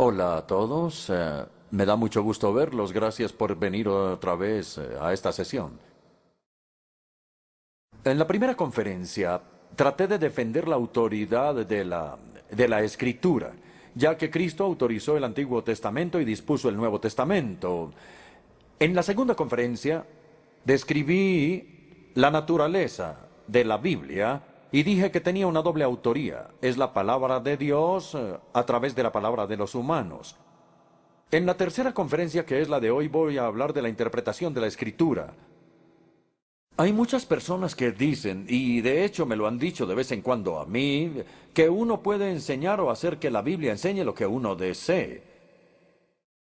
Hola a todos. Me da mucho gusto verlos. Gracias por venir otra vez a esta sesión. En la primera conferencia traté de defender la autoridad de la Escritura, ya que Cristo autorizó el Antiguo Testamento y dispuso el Nuevo Testamento. En la segunda conferencia describí la naturaleza de la Biblia y dije que tenía una doble autoría. Es la palabra de Dios a través de la palabra de los humanos. En la tercera conferencia, que es la de hoy, voy a hablar de la interpretación de la Escritura. Hay muchas personas que dicen, y de hecho me lo han dicho de vez en cuando a mí, que uno puede enseñar o hacer que la Biblia enseñe lo que uno desee.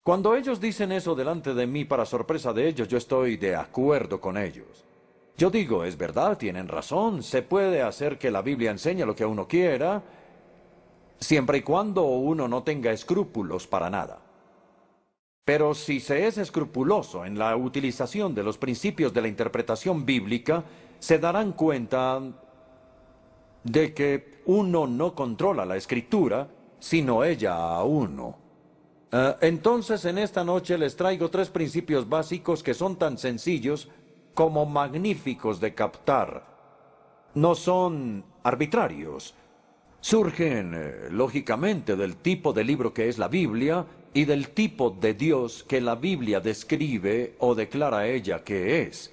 Cuando ellos dicen eso delante de mí, para sorpresa de ellos, yo estoy de acuerdo con ellos. Yo digo, es verdad, tienen razón, se puede hacer que la Biblia enseñe lo que uno quiera, siempre y cuando uno no tenga escrúpulos para nada. Pero si se es escrupuloso en la utilización de los principios de la interpretación bíblica, se darán cuenta de que uno no controla la Escritura, sino ella a uno. Entonces, en esta noche les traigo tres principios básicos que son tan sencillos como magníficos de captar. No son arbitrarios. Surgen, lógicamente, del tipo de libro que es la Biblia y del tipo de Dios que la Biblia describe o declara ella que es.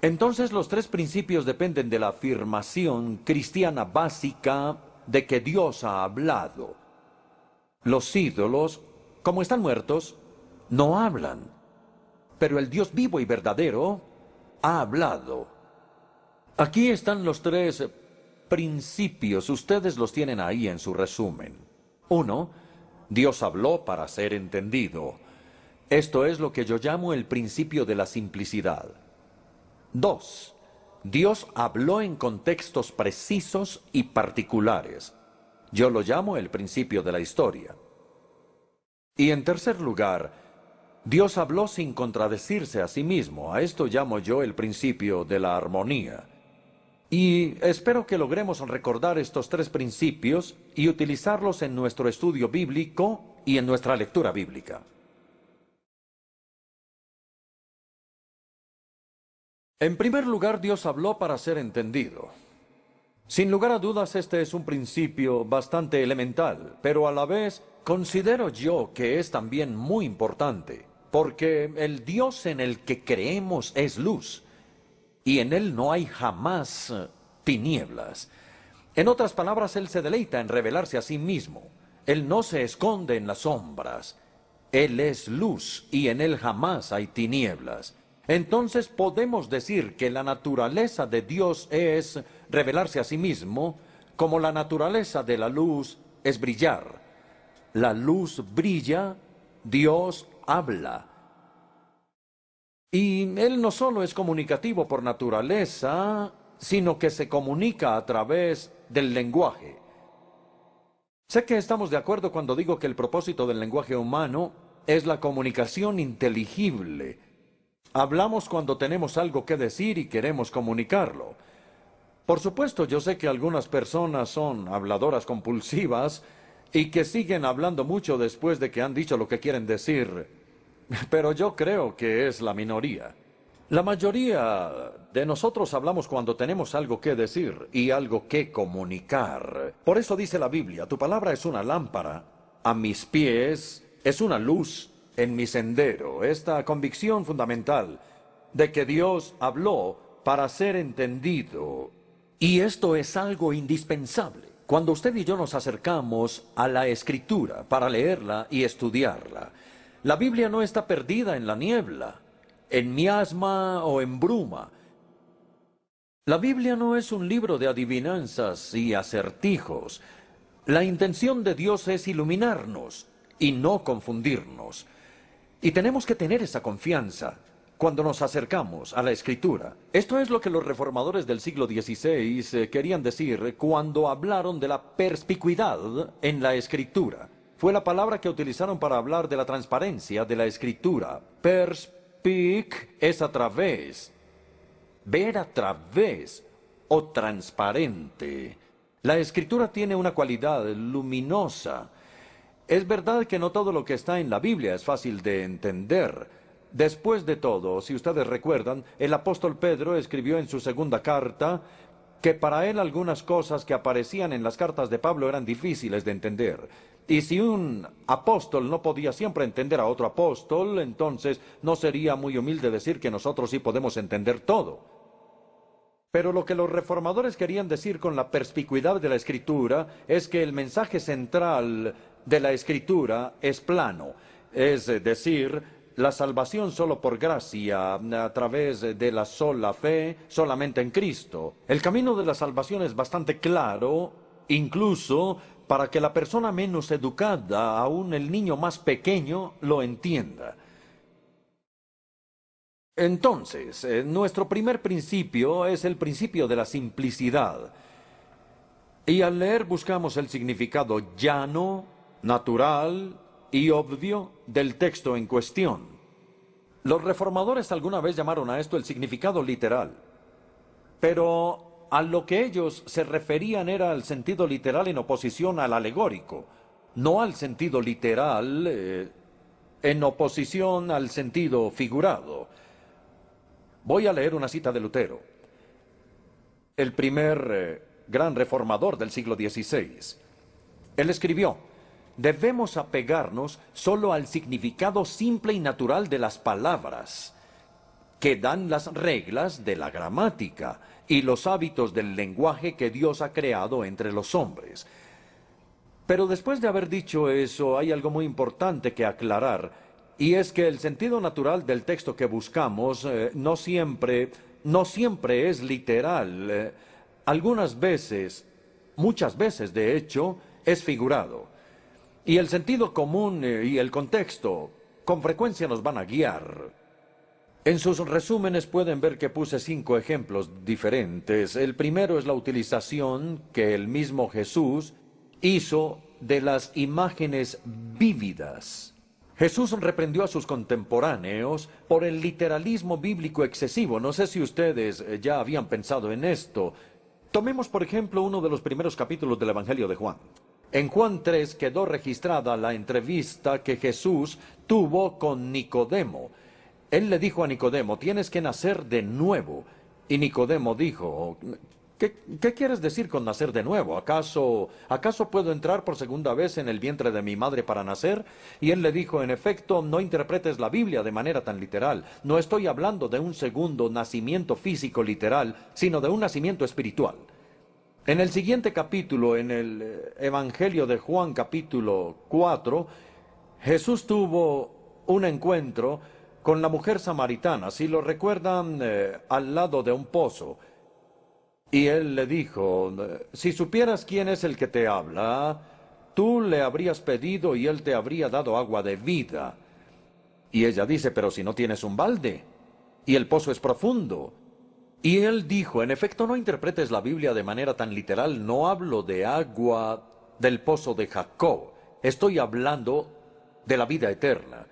Entonces, los tres principios dependen de la afirmación cristiana básica de que Dios ha hablado. Los ídolos, como están muertos, no hablan, pero el Dios vivo y verdadero ha hablado. Aquí están los tres principios, ustedes los tienen ahí en su resumen. 1. Dios habló para ser entendido. Esto es lo que yo llamo el principio de la simplicidad. 2. Dios habló en contextos precisos y particulares. Yo lo llamo el principio de la historia. Y en tercer lugar, Dios habló sin contradecirse a sí mismo. A esto llamo yo el principio de la armonía. Y espero que logremos recordar estos tres principios y utilizarlos en nuestro estudio bíblico y en nuestra lectura bíblica. En primer lugar, Dios habló para ser entendido. Sin lugar a dudas, este es un principio bastante elemental, pero a la vez considero yo que es también muy importante, porque el Dios en el que creemos es luz. Y en él no hay jamás tinieblas. En otras palabras, él se deleita en revelarse a sí mismo. Él no se esconde en las sombras. Él es luz y en él jamás hay tinieblas. Entonces podemos decir que la naturaleza de Dios es revelarse a sí mismo, como la naturaleza de la luz es brillar. La luz brilla, Dios habla. Y él no solo es comunicativo por naturaleza, sino que se comunica a través del lenguaje. Sé que estamos de acuerdo cuando digo que el propósito del lenguaje humano es la comunicación inteligible. Hablamos cuando tenemos algo que decir y queremos comunicarlo. Por supuesto, yo sé que algunas personas son habladoras compulsivas y que siguen hablando mucho después de que han dicho lo que quieren decir. Pero yo creo que es la minoría. La mayoría de nosotros hablamos cuando tenemos algo que decir y algo que comunicar. Por eso dice la Biblia, tu palabra es una lámpara a mis pies, es una luz en mi sendero. Esta convicción fundamental de que Dios habló para ser entendido. Y esto es algo indispensable. Cuando usted y yo nos acercamos a la Escritura para leerla y estudiarla, la Biblia no está perdida en la niebla, en miasma o en bruma. La Biblia no es un libro de adivinanzas y acertijos. La intención de Dios es iluminarnos y no confundirnos. Y tenemos que tener esa confianza cuando nos acercamos a la Escritura. Esto es lo que los reformadores del siglo XVI querían decir cuando hablaron de la perspicuidad en la Escritura. Fue la palabra que utilizaron para hablar de la transparencia de la Escritura. Perspic es a través, ver a través o transparente. La Escritura tiene una cualidad luminosa. Es verdad que no todo lo que está en la Biblia es fácil de entender. Después de todo, si ustedes recuerdan, el apóstol Pedro escribió en su segunda carta que para él algunas cosas que aparecían en las cartas de Pablo eran difíciles de entender. Y si un apóstol no podía siempre entender a otro apóstol, entonces no sería muy humilde decir que nosotros sí podemos entender todo. Pero lo que los reformadores querían decir con la perspicuidad de la Escritura es que el mensaje central de la Escritura es plano, es decir, la salvación solo por gracia, a través de la sola fe, solamente en Cristo. El camino de la salvación es bastante claro, incluso para que la persona menos educada, aún el niño más pequeño, lo entienda. Entonces, nuestro primer principio es el principio de la simplicidad. Y al leer buscamos el significado llano, natural y obvio del texto en cuestión. Los reformadores alguna vez llamaron a esto el significado literal, pero a lo que ellos se referían era al sentido literal en oposición al alegórico, no al sentido literal en oposición al sentido figurado. Voy a leer una cita de Lutero, el primer gran reformador del siglo XVI. Él escribió: debemos apegarnos solo al significado simple y natural de las palabras, que dan las reglas de la gramática y los hábitos del lenguaje que Dios ha creado entre los hombres. Pero después de haber dicho eso, hay algo muy importante que aclarar, y es que el sentido natural del texto que buscamos no siempre es literal. Algunas veces, muchas veces de hecho, es figurado. Y el sentido común y el contexto con frecuencia nos van a guiar. En sus resúmenes pueden ver que puse 5 ejemplos diferentes. El primero es la utilización que el mismo Jesús hizo de las imágenes vívidas. Jesús reprendió a sus contemporáneos por el literalismo bíblico excesivo. No sé si ustedes ya habían pensado en esto. Tomemos, por ejemplo, uno de los primeros capítulos del Evangelio de Juan. En Juan 3 quedó registrada la entrevista que Jesús tuvo con Nicodemo. Él le dijo a Nicodemo: tienes que nacer de nuevo. Y Nicodemo dijo: ¿Qué quieres decir con nacer de nuevo? ¿Acaso puedo entrar por segunda vez en el vientre de mi madre para nacer? Y él le dijo: en efecto, no interpretes la Biblia de manera tan literal. No estoy hablando de un segundo nacimiento físico literal, sino de un nacimiento espiritual. En el siguiente capítulo, en el Evangelio de Juan, capítulo 4, Jesús tuvo un encuentro con la mujer samaritana, si lo recuerdan, al lado de un pozo. Y él le dijo: si supieras quién es el que te habla, tú le habrías pedido y él te habría dado agua de vida. Y ella dice: pero si no tienes un balde, y el pozo es profundo. Y él dijo: en efecto, no interpretes la Biblia de manera tan literal, no hablo de agua del pozo de Jacob, estoy hablando de la vida eterna.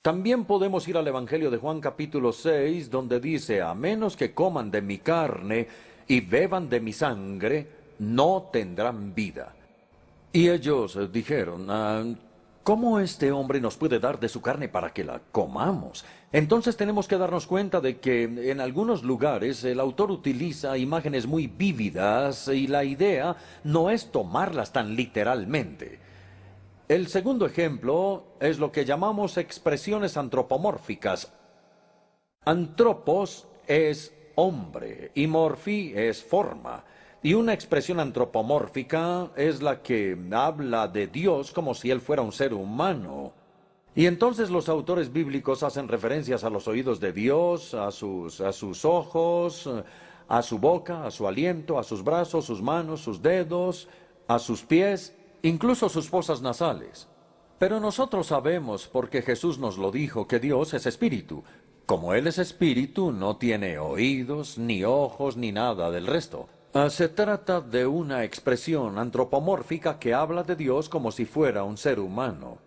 También podemos ir al Evangelio de Juan capítulo 6, donde dice: a menos que coman de mi carne y beban de mi sangre, no tendrán vida. Y ellos dijeron: ¿cómo este hombre nos puede dar de su carne para que la comamos? Entonces tenemos que darnos cuenta de que en algunos lugares el autor utiliza imágenes muy vívidas y la idea no es tomarlas tan literalmente. El segundo ejemplo es lo que llamamos expresiones antropomórficas. Antropos es hombre y morfi es forma. Y una expresión antropomórfica es la que habla de Dios como si Él fuera un ser humano. Y entonces los autores bíblicos hacen referencias a los oídos de Dios, a sus ojos, a su boca, a su aliento, a sus brazos, sus manos, sus dedos, a sus pies, incluso sus fosas nasales. Pero nosotros sabemos, porque Jesús nos lo dijo, que Dios es espíritu. Como Él es espíritu, no tiene oídos, ni ojos, ni nada del resto. Se trata de una expresión antropomórfica que habla de Dios como si fuera un ser humano.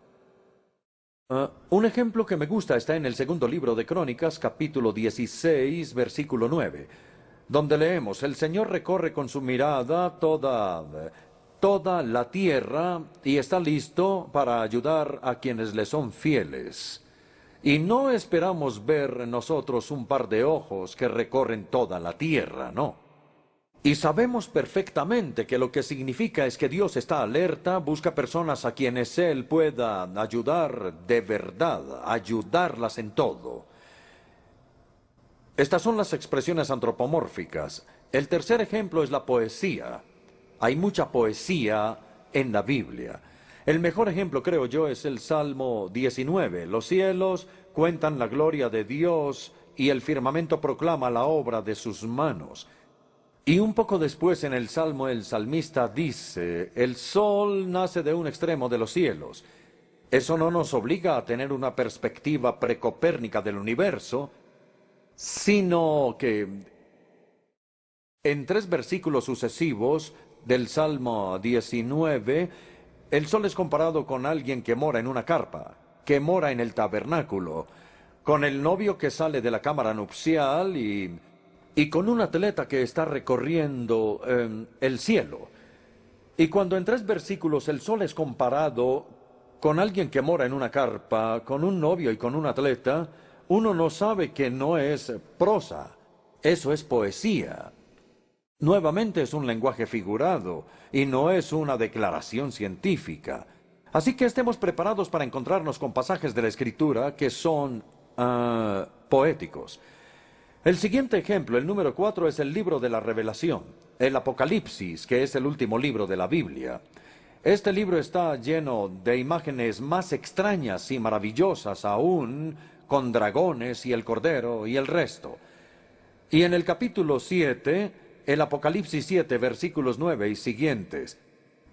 Un ejemplo que me gusta está en el segundo libro de Crónicas, capítulo 16, versículo 9, donde leemos: el Señor recorre con su mirada toda toda la tierra y está listo para ayudar a quienes le son fieles. Y no esperamos ver nosotros un par de ojos que recorren toda la tierra, no. Y sabemos perfectamente que lo que significa es que Dios está alerta, busca personas a quienes Él pueda ayudar de verdad, ayudarlas en todo. Estas son las expresiones antropomórficas. El tercer ejemplo es la poesía. Hay mucha poesía en la Biblia. El mejor ejemplo, creo yo, es el Salmo 19. Los cielos cuentan la gloria de Dios y el firmamento proclama la obra de sus manos. Y un poco después en el Salmo el salmista dice, el sol nace de un extremo de los cielos. Eso no nos obliga a tener una perspectiva precopérnica del universo, sino que en 3 versículos sucesivos del Salmo 19, el sol es comparado con alguien que mora en una carpa, que mora en el tabernáculo, con el novio que sale de la cámara nupcial y con un atleta que está recorriendo el cielo. Y cuando en 3 versículos el sol es comparado con alguien que mora en una carpa, con un novio y con un atleta, uno no sabe que no es prosa, eso es poesía. Nuevamente es un lenguaje figurado y no es una declaración científica. Así que estemos preparados para encontrarnos con pasajes de la Escritura que son poéticos. El siguiente ejemplo, el número 4, es el libro de la Revelación, el Apocalipsis, que es el último libro de la Biblia. Este libro está lleno de imágenes más extrañas y maravillosas aún, con dragones y el cordero y el resto. Y en el capítulo 7, el Apocalipsis 7, versículos 9 y siguientes,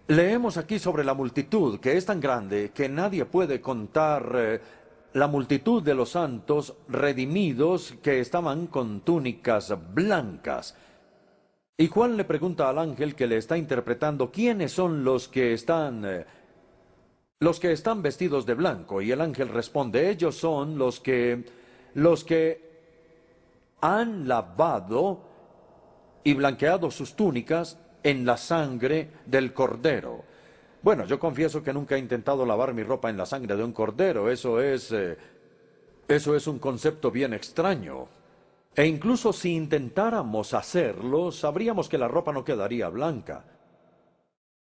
leemos aquí sobre la multitud, que es tan grande que nadie puede contar la multitud de los santos redimidos que estaban con túnicas blancas. Y Juan le pregunta al ángel que le está interpretando quiénes son los que están vestidos de blanco. Y el ángel responde, ellos son los que han lavado y blanqueado sus túnicas en la sangre del cordero. Bueno, yo confieso que nunca he intentado lavar mi ropa en la sangre de un cordero. Eso es un concepto bien extraño. E incluso si intentáramos hacerlo, sabríamos que la ropa no quedaría blanca.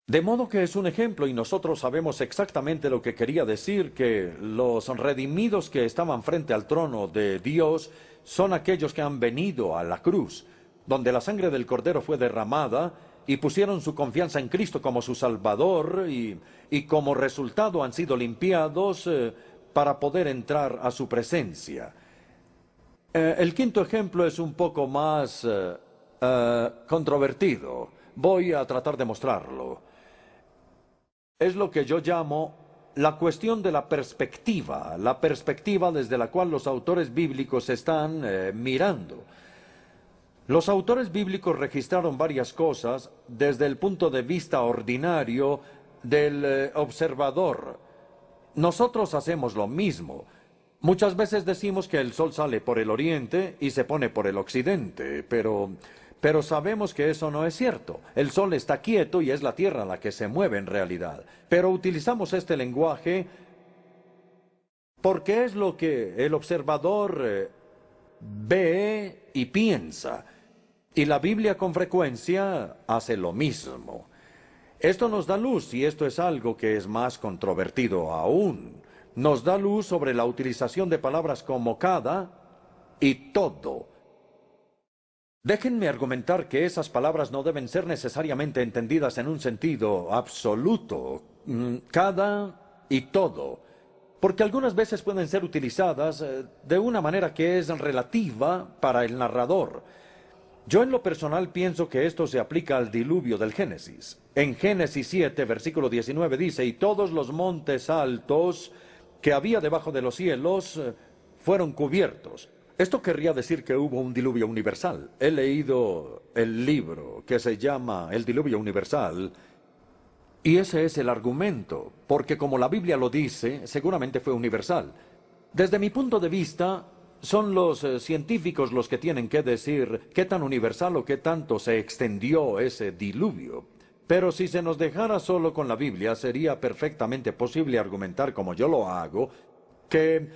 De modo que es un ejemplo y nosotros sabemos exactamente lo que quería decir, que los redimidos que estaban frente al trono de Dios son aquellos que han venido a la cruz, donde la sangre del cordero fue derramada y pusieron su confianza en Cristo como su Salvador y como resultado han sido limpiados para poder entrar a su presencia. El quinto ejemplo es un poco más controvertido. Voy a tratar de mostrarlo. Es lo que yo llamo la cuestión de la perspectiva desde la cual los autores bíblicos están mirando. Los autores bíblicos registraron varias cosas desde el punto de vista ordinario del observador. Nosotros hacemos lo mismo. Muchas veces decimos que el sol sale por el oriente y se pone por el occidente, pero sabemos que eso no es cierto. El sol está quieto y es la tierra la que se mueve en realidad. Pero utilizamos este lenguaje porque es lo que el observador ve y piensa. Y la Biblia con frecuencia hace lo mismo. Esto nos da luz, y esto es algo que es más controvertido aún. Nos da luz sobre la utilización de palabras como cada y todo. Déjenme argumentar que esas palabras no deben ser necesariamente entendidas en un sentido absoluto, cada y todo, porque algunas veces pueden ser utilizadas de una manera que es relativa para el narrador. Yo en lo personal pienso que esto se aplica al diluvio del Génesis. En Génesis 7, versículo 19 dice, y todos los montes altos que había debajo de los cielos fueron cubiertos. Esto querría decir que hubo un diluvio universal. He leído el libro que se llama El Diluvio Universal, y ese es el argumento, porque como la Biblia lo dice, seguramente fue universal. Desde mi punto de vista, son los científicos los que tienen que decir qué tan universal o qué tanto se extendió ese diluvio. Pero si se nos dejara solo con la Biblia, sería perfectamente posible argumentar, como yo lo hago, que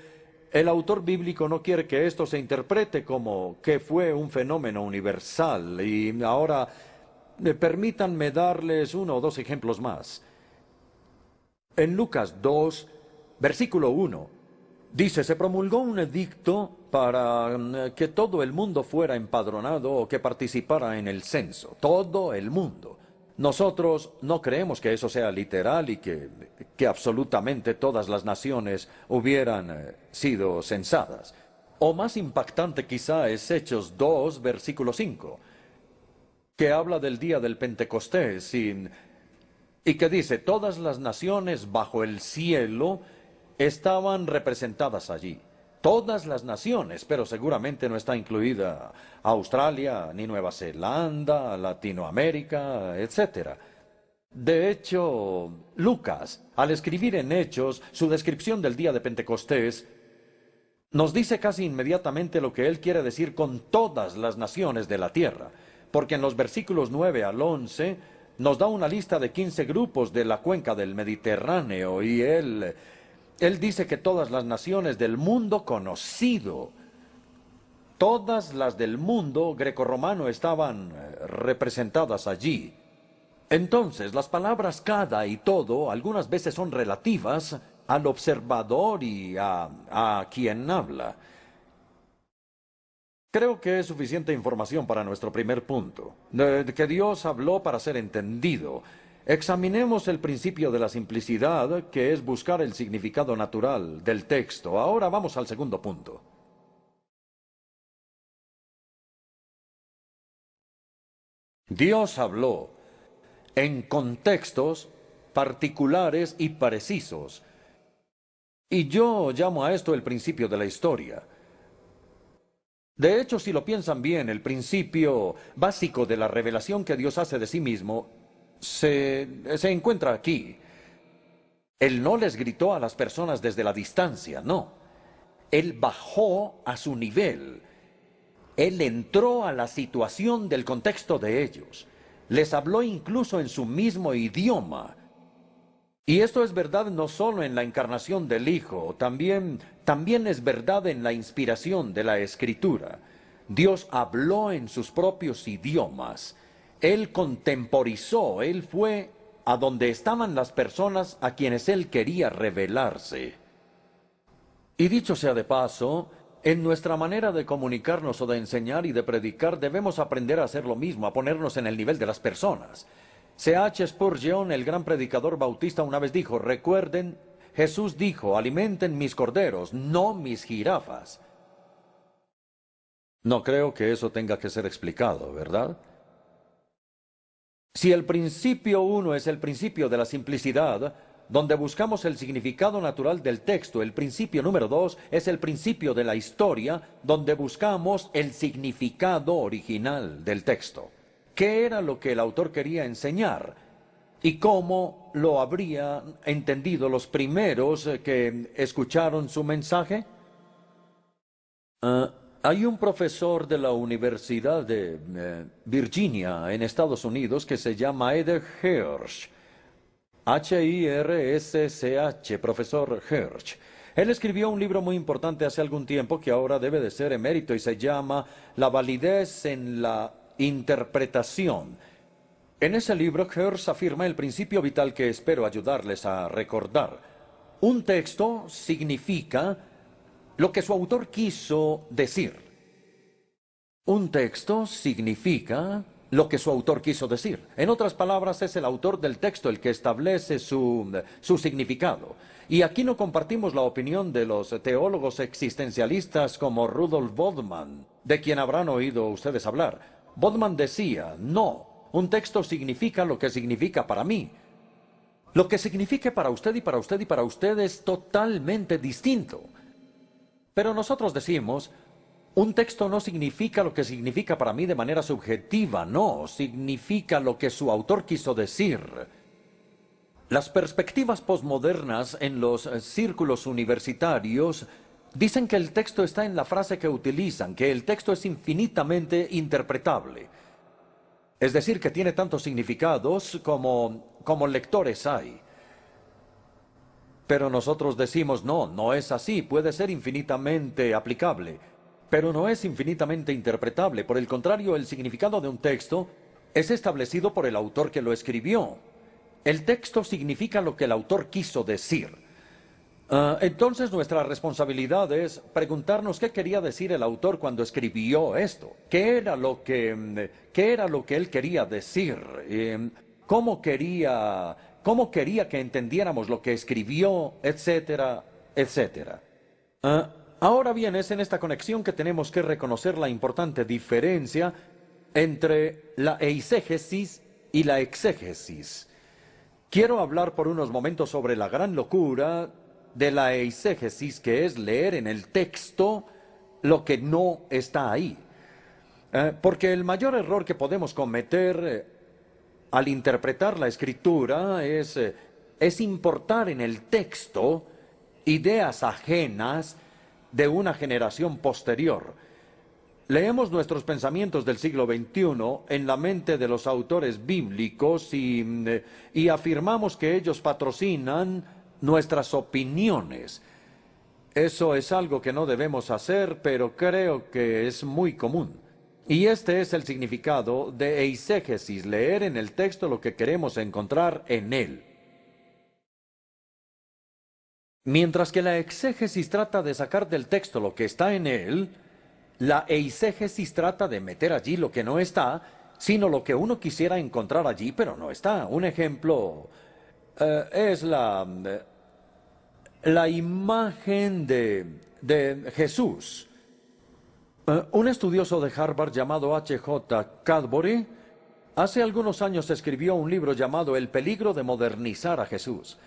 el autor bíblico no quiere que esto se interprete como que fue un fenómeno universal. Y ahora, permítanme darles uno o dos ejemplos más. En Lucas 2, versículo 1, dice, se promulgó un edicto para que todo el mundo fuera empadronado o que participara en el censo. Todo el mundo. Nosotros no creemos que eso sea literal y que absolutamente todas las naciones hubieran sido censadas. O más impactante quizá es Hechos 2, versículo 5, que habla del día del Pentecostés y que dice, todas las naciones bajo el cielo estaban representadas allí. Todas las naciones, pero seguramente no está incluida Australia, ni Nueva Zelanda, Latinoamérica, etc. De hecho, Lucas, al escribir en Hechos su descripción del día de Pentecostés, nos dice casi inmediatamente lo que él quiere decir con todas las naciones de la tierra, porque en los versículos 9 al 11 nos da una lista de 15 grupos de la cuenca del Mediterráneo y él dice que todas las naciones del mundo conocido, todas las del mundo grecorromano estaban representadas allí. Entonces, las palabras cada y todo algunas veces son relativas al observador y a quien habla. Creo que es suficiente información para nuestro primer punto, que Dios habló para ser entendido. Examinemos el principio de la simplicidad, que es buscar el significado natural del texto. Ahora vamos al segundo punto. Dios habló en contextos particulares y precisos. Y yo llamo a esto el principio de la historia. De hecho, si lo piensan bien, el principio básico de la revelación que Dios hace de sí mismo se encuentra aquí. Él no les gritó a las personas desde la distancia, no. Él bajó a su nivel. Él entró a la situación del contexto de ellos. Les habló incluso en su mismo idioma. Y esto es verdad no solo en la encarnación del Hijo, también es verdad en la inspiración de la Escritura. Dios habló en sus propios idiomas. Él contemporizó, Él fue a donde estaban las personas a quienes Él quería revelarse. Y dicho sea de paso, en nuestra manera de comunicarnos o de enseñar y de predicar debemos aprender a hacer lo mismo, a ponernos en el nivel de las personas. C.H. Spurgeon, el gran predicador bautista, una vez dijo, recuerden, Jesús dijo, alimenten mis corderos, no mis jirafas. No creo que eso tenga que ser explicado, ¿verdad? Si el principio 1 es el principio de la simplicidad, donde buscamos el significado natural del texto, el principio número 2 es el principio de la historia, donde buscamos el significado original del texto. ¿Qué era lo que el autor quería enseñar? ¿Y cómo lo habrían entendido los primeros que escucharon su mensaje? Hay un profesor de la Universidad de Virginia, en Estados Unidos, que se llama Ed Hirsch. Hirsch, profesor Hirsch. Él escribió un libro muy importante hace algún tiempo que ahora debe de ser emérito y se llama La validez en la interpretación. En ese libro, Hirsch afirma el principio vital que espero ayudarles a recordar. Un texto significa lo que su autor quiso decir. Un texto significa lo que su autor quiso decir. En otras palabras, es el autor del texto el que establece su significado. Y aquí no compartimos la opinión de los teólogos existencialistas como Rudolf Bodman, de quien habrán oído ustedes hablar. Bodman decía, no, un texto significa lo que significa para mí. Lo que signifique para usted y para usted y para usted es totalmente distinto. Pero nosotros decimos, un texto no significa lo que significa para mí de manera subjetiva, no, significa lo que su autor quiso decir. Las perspectivas posmodernas en los círculos universitarios dicen que el texto está en la frase que utilizan, que el texto es infinitamente interpretable. Es decir, que tiene tantos significados como lectores hay. Pero nosotros decimos, no, no es así, puede ser infinitamente aplicable, pero no es infinitamente interpretable. Por el contrario, el significado de un texto es establecido por el autor que lo escribió. El texto significa lo que el autor quiso decir. Entonces nuestra responsabilidad es preguntarnos qué quería decir el autor cuando escribió esto. ¿Qué era lo que él quería decir? ¿Cómo quería que entendiéramos lo que escribió, etcétera, etcétera? Ahora bien, es en esta conexión que tenemos que reconocer la importante diferencia entre la eisegesis y la exégesis. Quiero hablar por unos momentos sobre la gran locura de la eisegesis, que es leer en el texto lo que no está ahí. Porque el mayor error que podemos cometer al interpretar la Escritura es importar en el texto ideas ajenas de una generación posterior. Leemos nuestros pensamientos del siglo XXI en la mente de los autores bíblicos y afirmamos que ellos patrocinan nuestras opiniones. Eso es algo que no debemos hacer, pero creo que es muy común. Y este es el significado de eisegesis, leer en el texto lo que queremos encontrar en él. Mientras que la exégesis trata de sacar del texto lo que está en él, la eisegesis trata de meter allí lo que no está, sino lo que uno quisiera encontrar allí, pero no está. Un ejemplo es la imagen de Jesús. Un estudioso de Harvard llamado H.J. Cadbury hace algunos años escribió un libro llamado El peligro de modernizar a Jesús.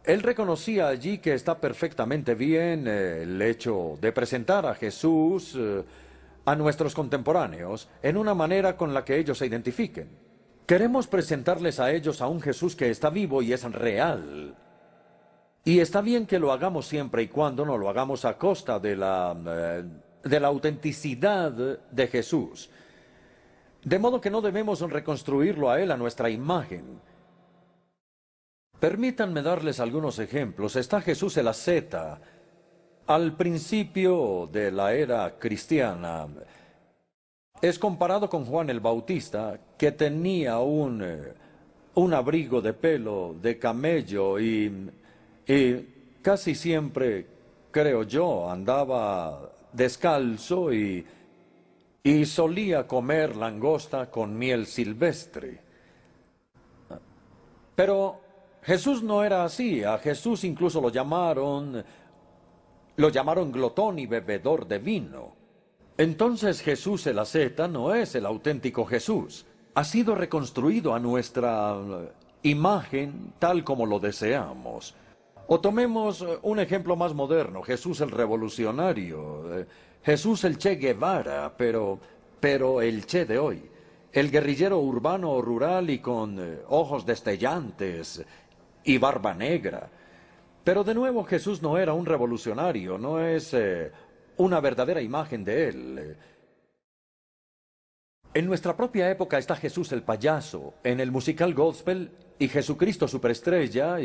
Él reconocía allí que está perfectamente bien el hecho de presentar a Jesús a nuestros contemporáneos en una manera con la que ellos se identifiquen. Queremos presentarles a ellos a un Jesús que está vivo y es real. Y está bien que lo hagamos siempre y cuando no lo hagamos a costa de la autenticidad de Jesús. De modo que no debemos reconstruirlo a él a nuestra imagen. Permítanme darles algunos ejemplos. Está Jesús el asceta. Al principio de la era cristiana, es comparado con Juan el Bautista, que tenía un abrigo de pelo de camello y casi siempre, creo yo, andaba descalzo y solía comer langosta con miel silvestre. Pero Jesús no era así. A Jesús incluso lo llamaron glotón y bebedor de vino. Entonces Jesús el asceta no es el auténtico Jesús. Ha sido reconstruido a nuestra imagen tal como lo deseamos. O tomemos un ejemplo más moderno, Jesús el revolucionario, Jesús el Che Guevara, pero el Che de hoy. El guerrillero urbano o rural y con ojos destellantes y barba negra. Pero de nuevo Jesús no era un revolucionario, no es una verdadera imagen de él. En nuestra propia época está Jesús el payaso, en el musical gospel, y Jesucristo superestrella,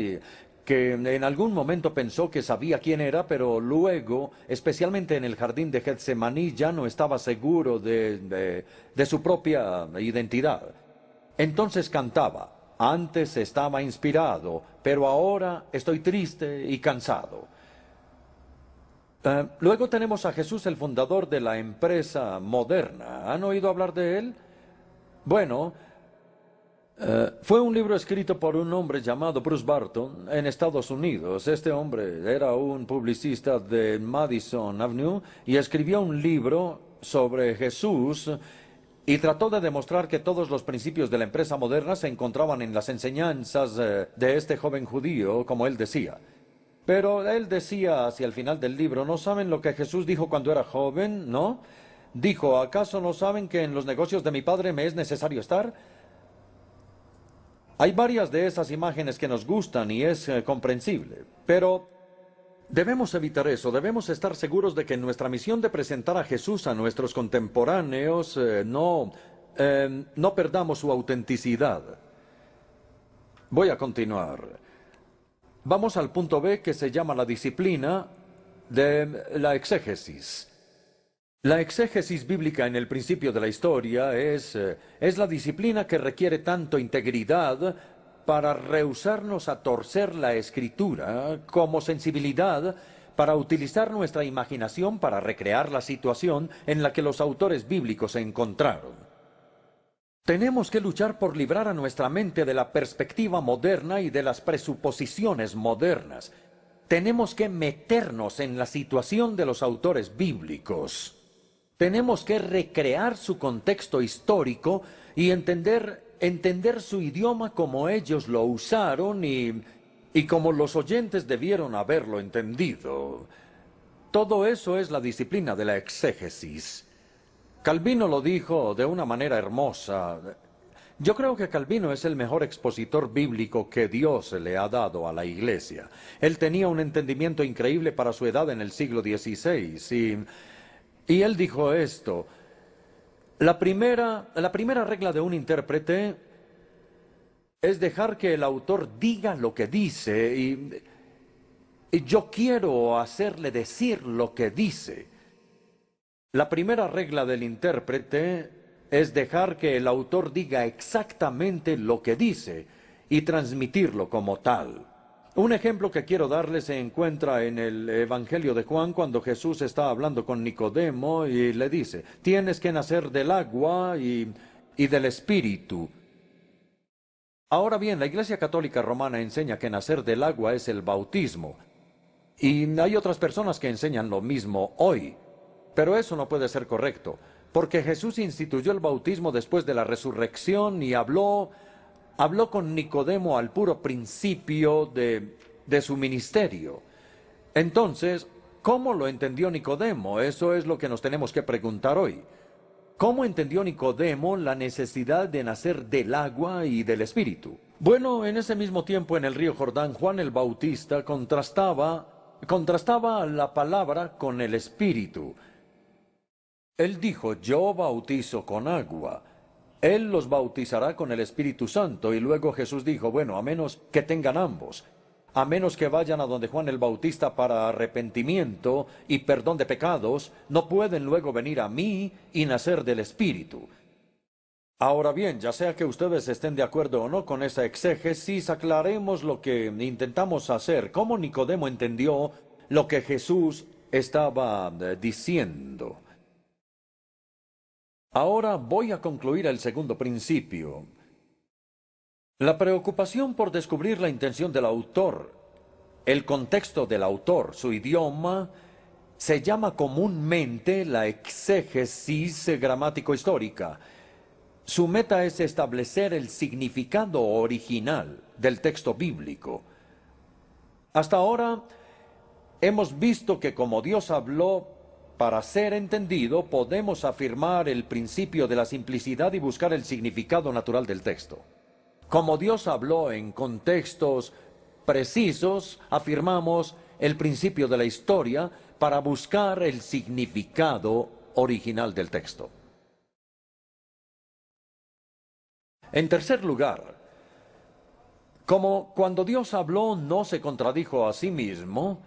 que en algún momento pensó que sabía quién era, pero luego, especialmente en el jardín de Getsemaní, ya no estaba seguro de su propia identidad. Entonces cantaba: antes estaba inspirado, pero ahora estoy triste y cansado. Luego tenemos a Jesús, el fundador de la empresa moderna. ¿Han oído hablar de él? Bueno, fue un libro escrito por un hombre llamado Bruce Barton en Estados Unidos. Este hombre era un publicista de Madison Avenue y escribió un libro sobre Jesús y trató de demostrar que todos los principios de la empresa moderna se encontraban en las enseñanzas de este joven judío, como él decía. Pero él decía hacia el final del libro: ¿no saben lo que Jesús dijo cuando era joven? ¿No? Dijo: ¿acaso no saben que en los negocios de mi padre me es necesario estar? Hay varias de esas imágenes que nos gustan y es comprensible, pero debemos evitar eso. Debemos estar seguros de que nuestra misión de presentar a Jesús a nuestros contemporáneos no no perdamos su autenticidad. Voy a continuar. Vamos al punto B, que se llama la disciplina de la exégesis. La exégesis bíblica en el principio de la historia es la disciplina que requiere tanto integridad para rehusarnos a torcer la escritura, como sensibilidad para utilizar nuestra imaginación para recrear la situación en la que los autores bíblicos se encontraron. Tenemos que luchar por librar a nuestra mente de la perspectiva moderna y de las presuposiciones modernas. Tenemos que meternos en la situación de los autores bíblicos. Tenemos que recrear su contexto histórico y entender su idioma como ellos lo usaron y como los oyentes debieron haberlo entendido. Todo eso es la disciplina de la exégesis. Calvino lo dijo de una manera hermosa. Yo creo que Calvino es el mejor expositor bíblico que Dios le ha dado a la Iglesia. Él tenía un entendimiento increíble para su edad en el siglo XVI. Y él dijo esto: la primera regla de un intérprete es dejar que el autor diga lo que dice, y yo quiero hacerle decir lo que dice. La primera regla del intérprete es dejar que el autor diga exactamente lo que dice y transmitirlo como tal. Un ejemplo que quiero darles se encuentra en el Evangelio de Juan, cuando Jesús está hablando con Nicodemo y le dice: tienes que nacer del agua y del Espíritu. Ahora bien, la Iglesia Católica Romana enseña que nacer del agua es el bautismo. Y hay otras personas que enseñan lo mismo hoy. Pero eso no puede ser correcto, porque Jesús instituyó el bautismo después de la resurrección y habló con Nicodemo al puro principio de su ministerio. Entonces, ¿cómo lo entendió Nicodemo? Eso es lo que nos tenemos que preguntar hoy. ¿Cómo entendió Nicodemo la necesidad de nacer del agua y del Espíritu? Bueno, en ese mismo tiempo en el río Jordán, Juan el Bautista contrastaba la palabra con el Espíritu. Él dijo: yo bautizo con agua, Él los bautizará con el Espíritu Santo. Y luego Jesús dijo: bueno, a menos que tengan ambos, a menos que vayan a donde Juan el Bautista para arrepentimiento y perdón de pecados, no pueden luego venir a mí y nacer del Espíritu. Ahora bien, ya sea que ustedes estén de acuerdo o no con esa exégesis, aclaremos lo que intentamos hacer, cómo Nicodemo entendió lo que Jesús estaba diciendo. Ahora voy a concluir el segundo principio. La preocupación por descubrir la intención del autor, el contexto del autor, su idioma, se llama comúnmente la exégesis gramático-histórica. Su meta es establecer el significado original del texto bíblico. Hasta ahora hemos visto que como Dios habló para ser entendido, podemos afirmar el principio de la simplicidad y buscar el significado natural del texto. Como Dios habló en contextos precisos, afirmamos el principio de la historia para buscar el significado original del texto. En tercer lugar, como cuando Dios habló no se contradijo a sí mismo,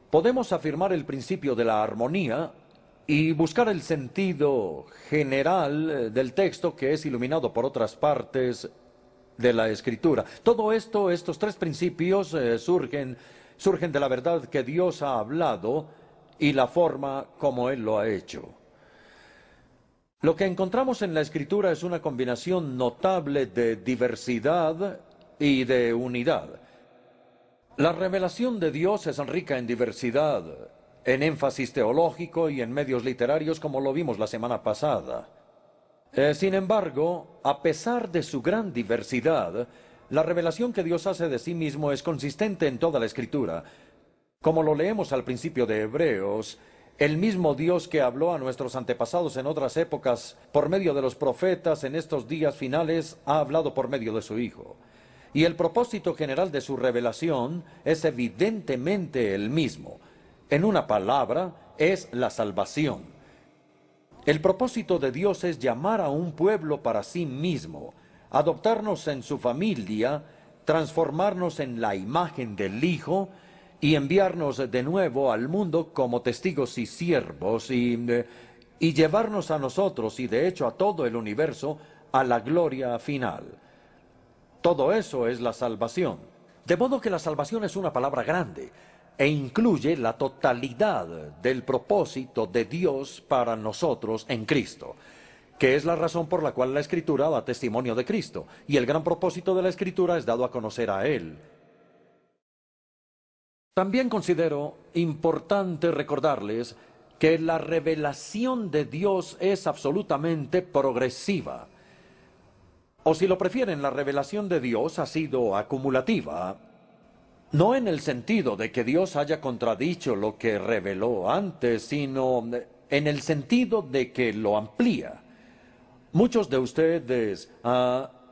podemos afirmar el principio de la armonía y buscar el sentido general del texto, que es iluminado por otras partes de la Escritura. Todo esto, estos tres principios surgen de la verdad que Dios ha hablado y la forma como Él lo ha hecho. Lo que encontramos en la Escritura es una combinación notable de diversidad y de unidad. La revelación de Dios es rica en diversidad, en énfasis teológico y en medios literarios, como lo vimos la semana pasada. Sin embargo, a pesar de su gran diversidad, la revelación que Dios hace de sí mismo es consistente en toda la Escritura. Como lo leemos al principio de Hebreos, el mismo Dios que habló a nuestros antepasados en otras épocas por medio de los profetas en estos días finales ha hablado por medio de su Hijo. Y el propósito general de su revelación es evidentemente el mismo. En una palabra, es la salvación. El propósito de Dios es llamar a un pueblo para sí mismo, adoptarnos en su familia, transformarnos en la imagen del Hijo y enviarnos de nuevo al mundo como testigos y siervos y llevarnos a nosotros y de hecho a todo el universo a la gloria final. Todo eso es la salvación. De modo que la salvación es una palabra grande e incluye la totalidad del propósito de Dios para nosotros en Cristo, que es la razón por la cual la Escritura da testimonio de Cristo, y el gran propósito de la Escritura es dado a conocer a Él. También considero importante recordarles que la revelación de Dios es absolutamente progresiva. O si lo prefieren, la revelación de Dios ha sido acumulativa. No en el sentido de que Dios haya contradicho lo que reveló antes, sino en el sentido de que lo amplía. Muchos de ustedes,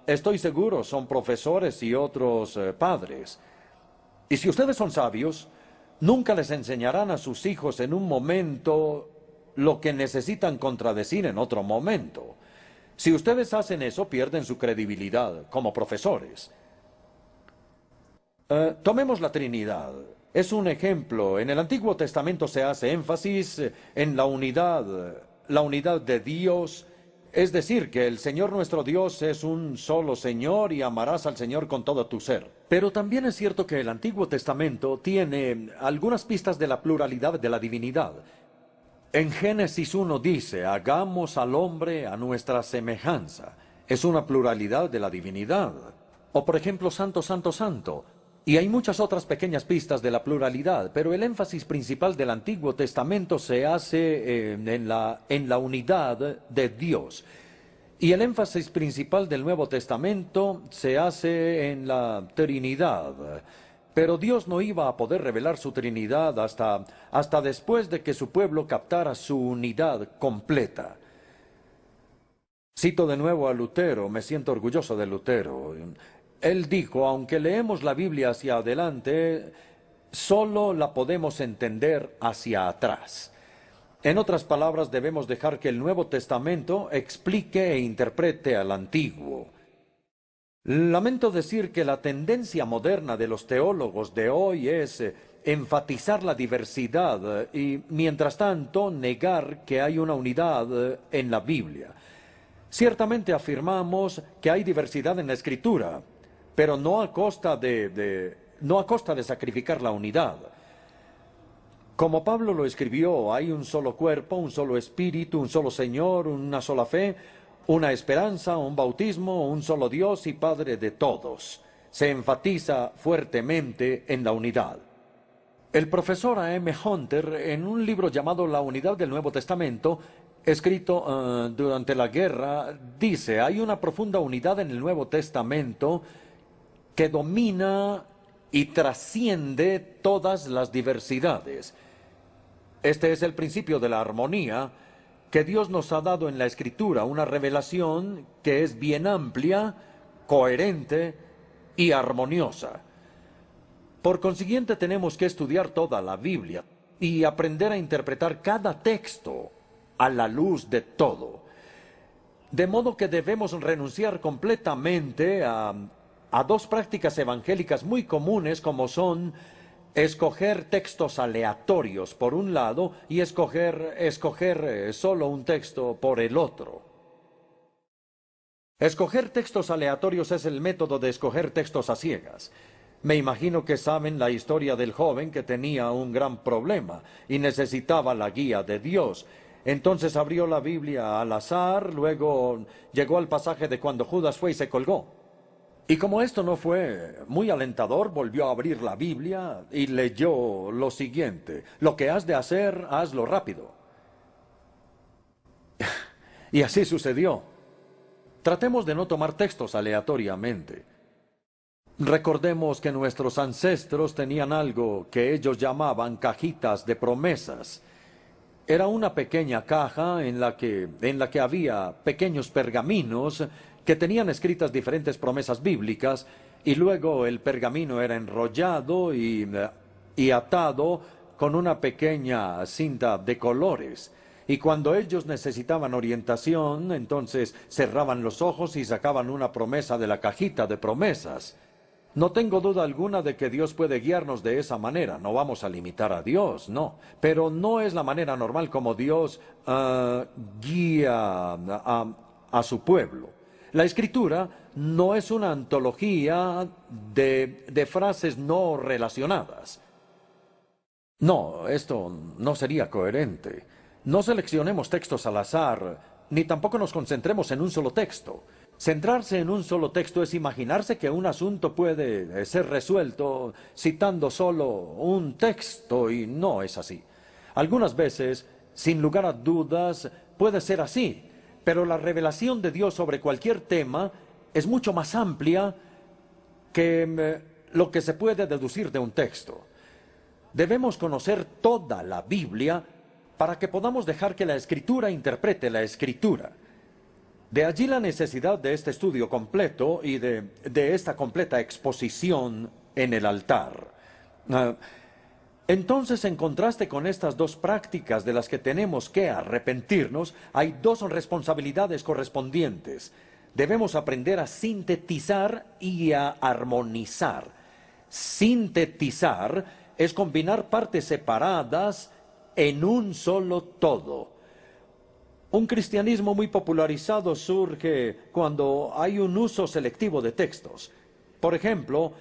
estoy seguro, son profesores y otros padres. Y si ustedes son sabios, nunca les enseñarán a sus hijos en un momento lo que necesitan contradecir en otro momento. Si ustedes hacen eso, pierden su credibilidad como profesores. Tomemos la Trinidad. Es un ejemplo. En el Antiguo Testamento se hace énfasis en la unidad de Dios. Es decir, que el Señor nuestro Dios es un solo Señor y amarás al Señor con todo tu ser. Pero también es cierto que el Antiguo Testamento tiene algunas pistas de la pluralidad de la divinidad. En Génesis 1 dice, hagamos al hombre a nuestra semejanza. Es una pluralidad de la divinidad. O por ejemplo, santo, santo, santo. Y hay muchas otras pequeñas pistas de la pluralidad, pero el énfasis principal del Antiguo Testamento se hace en la unidad de Dios. Y el énfasis principal del Nuevo Testamento se hace en la Trinidad. Pero Dios no iba a poder revelar su Trinidad hasta después de que su pueblo captara su unidad completa. Cito de nuevo a Lutero, me siento orgulloso de Lutero. Él dijo, aunque leemos la Biblia hacia adelante, solo la podemos entender hacia atrás. En otras palabras, debemos dejar que el Nuevo Testamento explique e interprete al Antiguo. Lamento decir que la tendencia moderna de los teólogos de hoy es enfatizar la diversidad y, mientras tanto, negar que hay una unidad en la Biblia. Ciertamente afirmamos que hay diversidad en la Escritura, pero no a costa de sacrificar la unidad. Como Pablo lo escribió, hay un solo cuerpo, un solo espíritu, un solo Señor, una sola fe, una esperanza, un bautismo, un solo Dios y Padre de todos. Se enfatiza fuertemente en la unidad. El profesor A.M. Hunter, en un libro llamado La Unidad del Nuevo Testamento, escrito durante la guerra, dice, hay una profunda unidad en el Nuevo Testamento que domina y trasciende todas las diversidades. Este es el principio de la armonía que Dios nos ha dado en la Escritura, una revelación que es bien amplia, coherente y armoniosa. Por consiguiente, tenemos que estudiar toda la Biblia y aprender a interpretar cada texto a la luz de todo. De modo que debemos renunciar completamente a dos prácticas evangélicas muy comunes como son escoger textos aleatorios por un lado y escoger solo un texto por el otro. Escoger textos aleatorios es el método de escoger textos a ciegas. Me imagino que saben la historia del joven que tenía un gran problema y necesitaba la guía de Dios. Entonces abrió la Biblia al azar, luego llegó al pasaje de cuando Judas fue y se colgó. Y como esto no fue muy alentador, volvió a abrir la Biblia y leyó lo siguiente: lo que has de hacer, hazlo rápido. Y así sucedió. Tratemos de no tomar textos aleatoriamente. Recordemos que nuestros ancestros tenían algo que ellos llamaban cajitas de promesas. Era una pequeña caja en la que había pequeños pergaminos que tenían escritas diferentes promesas bíblicas, y luego el pergamino era enrollado y atado con una pequeña cinta de colores. Y cuando ellos necesitaban orientación, entonces cerraban los ojos y sacaban una promesa de la cajita de promesas. No tengo duda alguna de que Dios puede guiarnos de esa manera. No vamos a limitar a Dios, no. Pero no es la manera normal como Dios guía a su pueblo. La Escritura no es una antología de frases no relacionadas. No, esto no sería coherente. No seleccionemos textos al azar, ni tampoco nos concentremos en un solo texto. Centrarse en un solo texto es imaginarse que un asunto puede ser resuelto citando solo un texto, y no es así. Algunas veces, sin lugar a dudas, puede ser así, pero la revelación de Dios sobre cualquier tema es mucho más amplia que lo que se puede deducir de un texto. Debemos conocer toda la Biblia para que podamos dejar que la Escritura interprete la Escritura. De allí la necesidad de este estudio completo y de esta completa exposición en el altar. Entonces, en contraste con estas dos prácticas de las que tenemos que arrepentirnos, hay dos responsabilidades correspondientes. Debemos aprender a sintetizar y a armonizar. Sintetizar es combinar partes separadas en un solo todo. Un cristianismo muy popularizado surge cuando hay un uso selectivo de textos. Por ejemplo,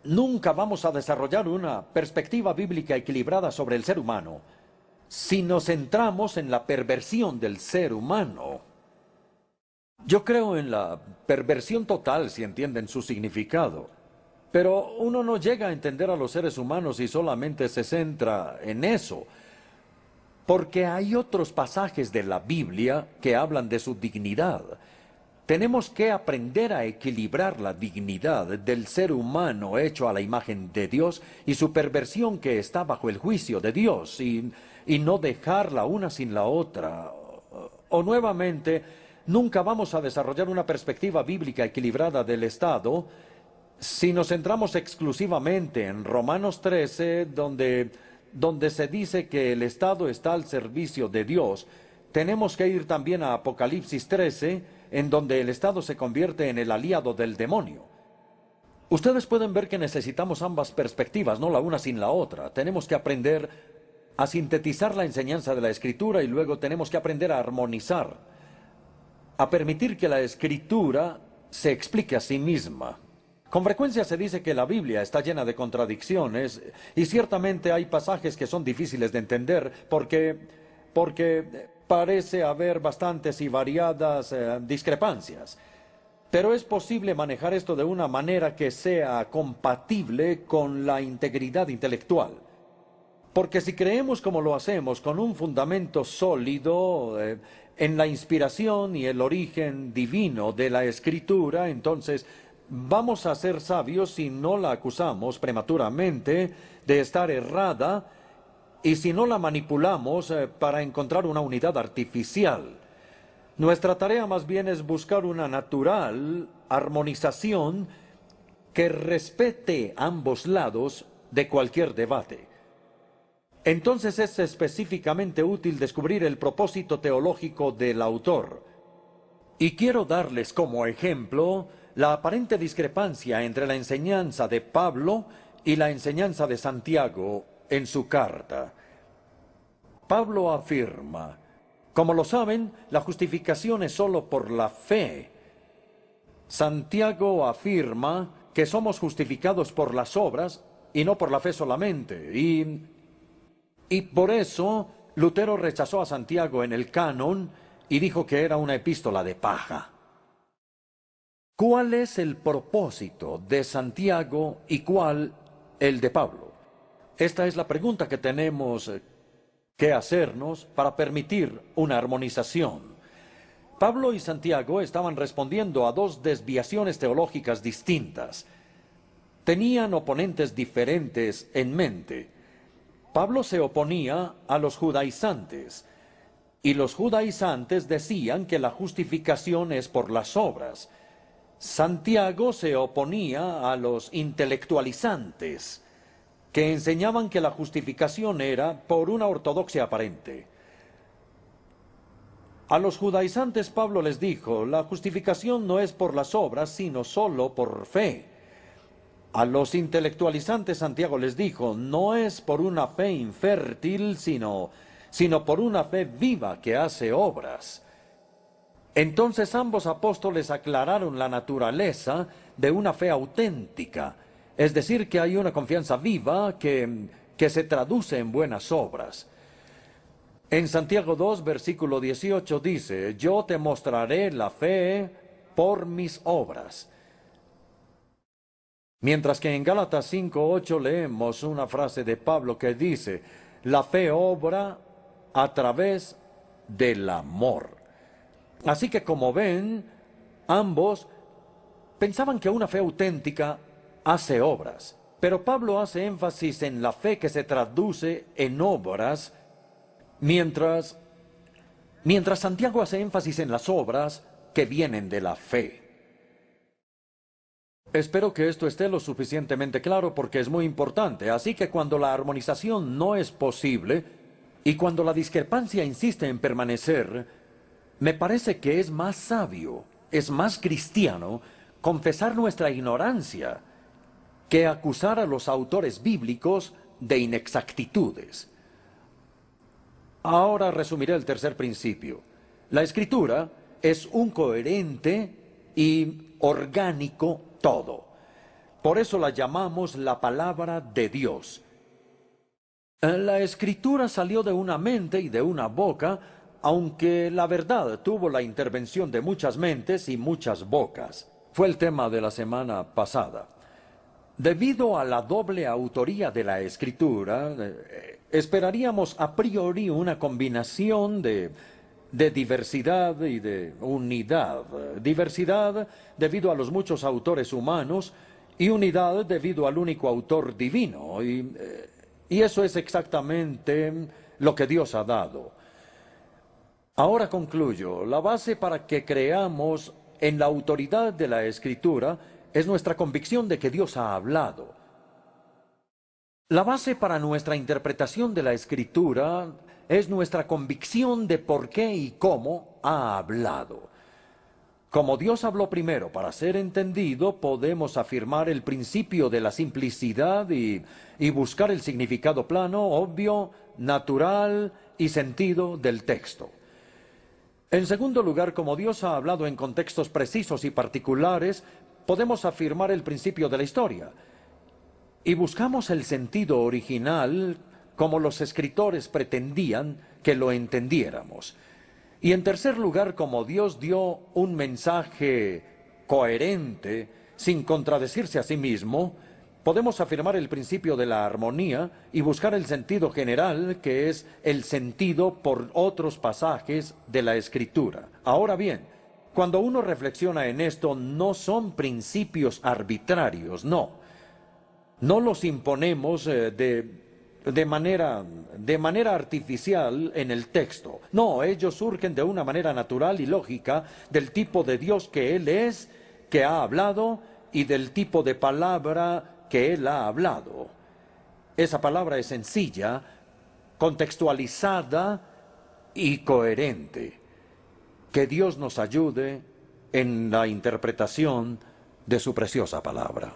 nunca vamos a desarrollar una perspectiva bíblica equilibrada sobre el ser humano si nos centramos en la perversión del ser humano. Yo creo en la perversión total, si entienden su significado. Pero uno no llega a entender a los seres humanos si solamente se centra en eso. Porque hay otros pasajes de la Biblia que hablan de su dignidad. Tenemos que aprender a equilibrar la dignidad del ser humano hecho a la imagen de Dios y su perversión que está bajo el juicio de Dios y no dejarla una sin la otra. O nuevamente, nunca vamos a desarrollar una perspectiva bíblica equilibrada del Estado si nos centramos exclusivamente en Romanos 13, donde se dice que el Estado está al servicio de Dios. Tenemos que ir también a Apocalipsis 13, en donde el Estado se convierte en el aliado del demonio. Ustedes pueden ver que necesitamos ambas perspectivas, no la una sin la otra. Tenemos que aprender a sintetizar la enseñanza de la Escritura y luego tenemos que aprender a armonizar, a permitir que la Escritura se explique a sí misma. Con frecuencia se dice que la Biblia está llena de contradicciones y ciertamente hay pasajes que son difíciles de entender porque parece haber bastantes y variadas discrepancias. Pero es posible manejar esto de una manera que sea compatible con la integridad intelectual. Porque si creemos como lo hacemos, con un fundamento sólido en la inspiración y el origen divino de la Escritura, entonces vamos a ser sabios si no la acusamos prematuramente de estar errada y si no la manipulamos para encontrar una unidad artificial. Nuestra tarea más bien es buscar una natural armonización que respete ambos lados de cualquier debate. Entonces es específicamente útil descubrir el propósito teológico del autor. Y quiero darles como ejemplo la aparente discrepancia entre la enseñanza de Pablo y la enseñanza de Santiago en su carta. Pablo afirma: como lo saben, la justificación es solo por la fe. Santiago afirma que somos justificados por las obras y no por la fe solamente. Y por eso Lutero rechazó a Santiago en el canon y dijo que era una epístola de paja. ¿Cuál es el propósito de Santiago y cuál el de Pablo? Esta es la pregunta que tenemos que hacernos para permitir una armonización. Pablo y Santiago estaban respondiendo a dos desviaciones teológicas distintas. Tenían oponentes diferentes en mente. Pablo se oponía a los judaizantes, y los judaizantes decían que la justificación es por las obras. Santiago se oponía a los intelectualizantes, que enseñaban que la justificación era por una ortodoxia aparente. A los judaizantes Pablo les dijo, la justificación no es por las obras, sino solo por fe. A los intelectualizantes Santiago les dijo, no es por una fe infértil, sino por una fe viva que hace obras. Entonces ambos apóstoles aclararon la naturaleza de una fe auténtica, es decir, que hay una confianza viva que se traduce en buenas obras. En Santiago 2, versículo 18 dice, yo te mostraré la fe por mis obras. Mientras que en Gálatas 5:8 leemos una frase de Pablo que dice, la fe obra a través del amor. Así que como ven, ambos pensaban que una fe auténtica hace obras. Pero Pablo hace énfasis en la fe que se traduce en obras, mientras Santiago hace énfasis en las obras que vienen de la fe. Espero que esto esté lo suficientemente claro porque es muy importante. Así que cuando la armonización no es posible y cuando la discrepancia insiste en permanecer, me parece que es más sabio, es más cristiano, confesar nuestra ignorancia que acusar a los autores bíblicos de inexactitudes. Ahora resumiré el tercer principio. La Escritura es un coherente y orgánico todo. Por eso la llamamos la palabra de Dios. La Escritura salió de una mente y de una boca, aunque la verdad tuvo la intervención de muchas mentes y muchas bocas. Fue el tema de la semana pasada. Debido a la doble autoría de la Escritura, esperaríamos a priori una combinación de diversidad y de unidad. Diversidad debido a los muchos autores humanos y unidad debido al único autor divino. Y eso es exactamente lo que Dios ha dado. Ahora concluyo. La base para que creamos en la autoridad de la Escritura es nuestra convicción de que Dios ha hablado. La base para nuestra interpretación de la Escritura es nuestra convicción de por qué y cómo ha hablado. Como Dios habló primero para ser entendido, podemos afirmar el principio de la simplicidad y buscar el significado plano, obvio, natural y sentido del texto. En segundo lugar, como Dios ha hablado en contextos precisos y particulares, podemos afirmar el principio de la historia. Y buscamos el sentido original como los escritores pretendían que lo entendiéramos. Y en tercer lugar, como Dios dio un mensaje coherente, sin contradecirse a sí mismo, podemos afirmar el principio de la armonía y buscar el sentido general, que es el sentido por otros pasajes de la Escritura. Ahora bien, cuando uno reflexiona en esto, no son principios arbitrarios, no los imponemos de manera artificial en el texto. No, ellos surgen de una manera natural y lógica del tipo de Dios que Él es, que ha hablado, y del tipo de palabra que Él ha hablado. Esa palabra es sencilla, contextualizada y coherente. Que Dios nos ayude en la interpretación de su preciosa palabra.